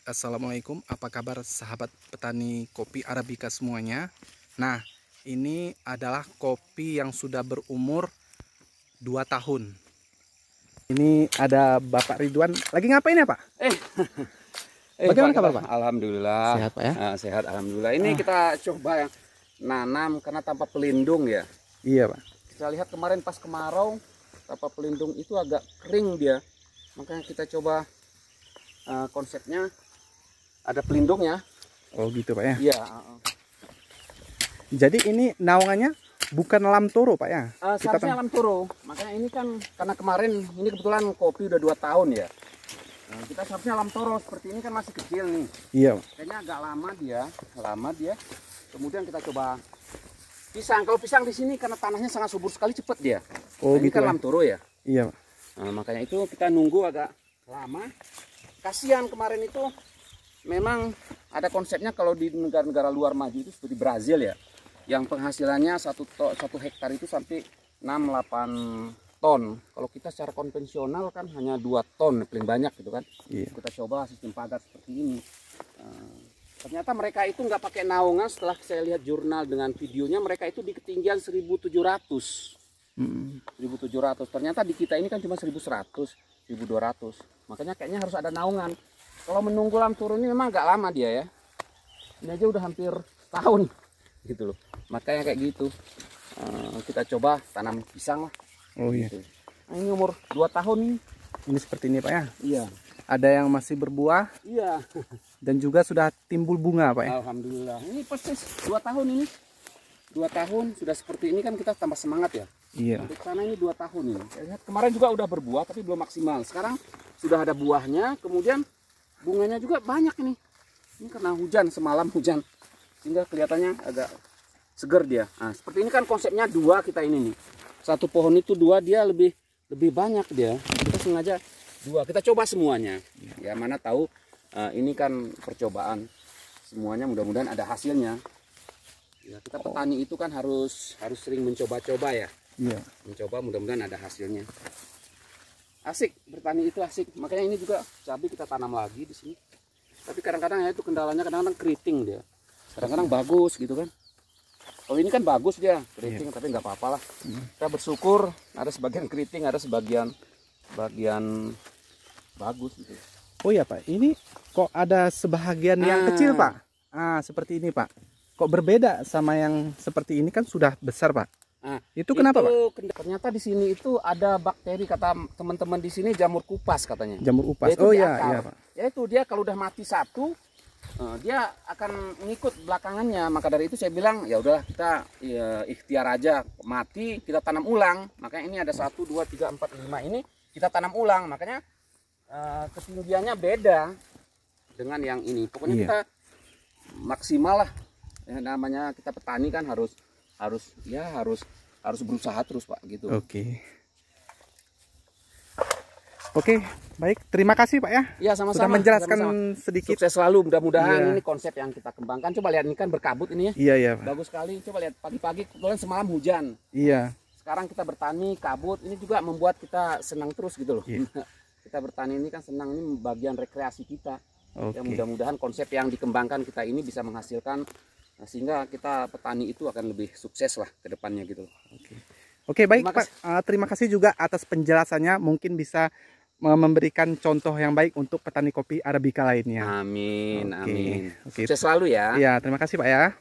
Assalamualaikum, apa kabar sahabat petani kopi Arabica semuanya. Nah, ini adalah kopi yang sudah berumur 2 tahun. Ini ada Bapak Ridwan, lagi ngapain ya Pak? Bagaimana kabar Pak? Alhamdulillah. Sehat Pak ya? Sehat alhamdulillah. Ini kita coba yang nanam karena tanpa pelindung ya. Iya Pak. Kita lihat kemarin pas kemarau tanpa pelindung itu agak kering dia. Makanya kita coba konsepnya ada pelindungnya. Oh gitu Pak ya? Iya. Jadi ini naungannya bukan lam toro Pak ya? Seharusnya lam toro. Makanya ini kan karena kemarin ini kebetulan kopi udah 2 tahun ya. Nah, kita seharusnya lam toro seperti ini kan masih kecil nih. Iya. Kayaknya agak lama dia. Kemudian kita coba pisang. Kalau pisang di sini karena tanahnya sangat subur sekali cepet dia. Oh nah, gitu. Ini kan lam toro ya. Iya. Nah, makanya itu kita nunggu agak lama. Kasihan kemarin itu memang ada konsepnya kalau di negara-negara luar maju itu seperti Brazil ya, yang penghasilannya satu hektar itu sampai 6-8 ton. Kalau kita secara konvensional kan hanya 2 ton paling banyak gitu kan. Iya. Kita coba sistem pagar seperti ini. Ternyata mereka itu nggak pakai naungan. Setelah saya lihat jurnal dengan videonya, mereka itu di ketinggian 1.700. 1.700. Ternyata di kita ini kan cuma 1.100, 1.200. Makanya kayaknya harus ada naungan. Kalau menunggu lam turun ini memang agak lama dia ya. Ini aja udah hampir tahun gitu loh. Makanya kayak gitu. Kita coba tanam pisang lah. Oh iya. Gitu. Nah, ini umur 2 tahun nih. Ini seperti ini Pak ya? Iya. Ada yang masih berbuah. Iya. Dan juga sudah timbul bunga Pak ya? Alhamdulillah. Ini persis 2 tahun ini. 2 tahun sudah seperti ini kan kita tambah semangat ya. Iya. Di sana ini 2 tahun ini. Lihat kemarin juga udah berbuah tapi belum maksimal. Sekarang sudah ada buahnya, kemudian bunganya juga banyak ini. Ini karena hujan, semalam hujan. Sehingga kelihatannya agak seger dia. Nah, seperti ini kan konsepnya 2 kita ini nih. Satu pohon itu 2 dia lebih banyak dia. Kita sengaja 2. Kita coba semuanya. Ya mana tahu ini kan percobaan. Semuanya mudah-mudahan ada hasilnya. Ya, kita petani itu kan harus sering mencoba-coba ya. Iya. Mencoba mudah-mudahan ada hasilnya. Asik, bertani itu asik. Makanya ini juga cabai kita tanam lagi di sini. Tapi kadang-kadang ya itu kendalanya kadang-kadang keriting dia. Kadang-kadang bagus gitu kan. Kalau ini kan bagus dia keriting, tapi nggak apa-apa lah. Kita bersyukur ada sebagian keriting, ada sebagian bagus gitu. Oh ya Pak, ini kok ada sebahagian yang kecil Pak? Seperti ini Pak. Kok berbeda sama yang seperti ini kan sudah besar Pak? Nah, itu kenapa Pak? Ternyata di sini itu ada bakteri, kata teman-teman di sini, jamur kupas katanya. Jamur kupas. Oh iya, iya Pak. Yaitu dia kalau udah mati satu, dia akan mengikut belakangannya. Maka dari itu saya bilang ya udah kita ikhtiar aja, mati kita tanam ulang. Makanya ini ada 1, 2, 3, 4, 5 ini kita tanam ulang. Makanya ketinggiannya beda dengan yang ini. Pokoknya kita maksimal lah. Ya, namanya kita petani kan harus berusaha terus Pak gitu. Oke, baik. Terima kasih Pak ya. Ya sama-sama. Sudah menjelaskan sedikit. Sukses selalu. Mudah-mudahan ini konsep yang kita kembangkan. Coba lihat ini kan berkabut ini ya. Iya Pak. Bagus sekali. Coba lihat pagi-pagi kebetulan semalam hujan. Iya. Sekarang kita bertani kabut. Ini juga membuat kita senang terus gitu loh. Kita bertani ini kan senang, ini bagian rekreasi kita. Ya mudah-mudahan konsep yang dikembangkan kita ini bisa menghasilkan. Sehingga kita petani itu akan lebih sukses lah ke depannya gitu. Oke, baik Pak. Terima kasih juga atas penjelasannya. Mungkin bisa memberikan contoh yang baik untuk petani kopi Arabica lainnya. Amin, amin. Sukses selalu ya. Iya, terima kasih Pak ya.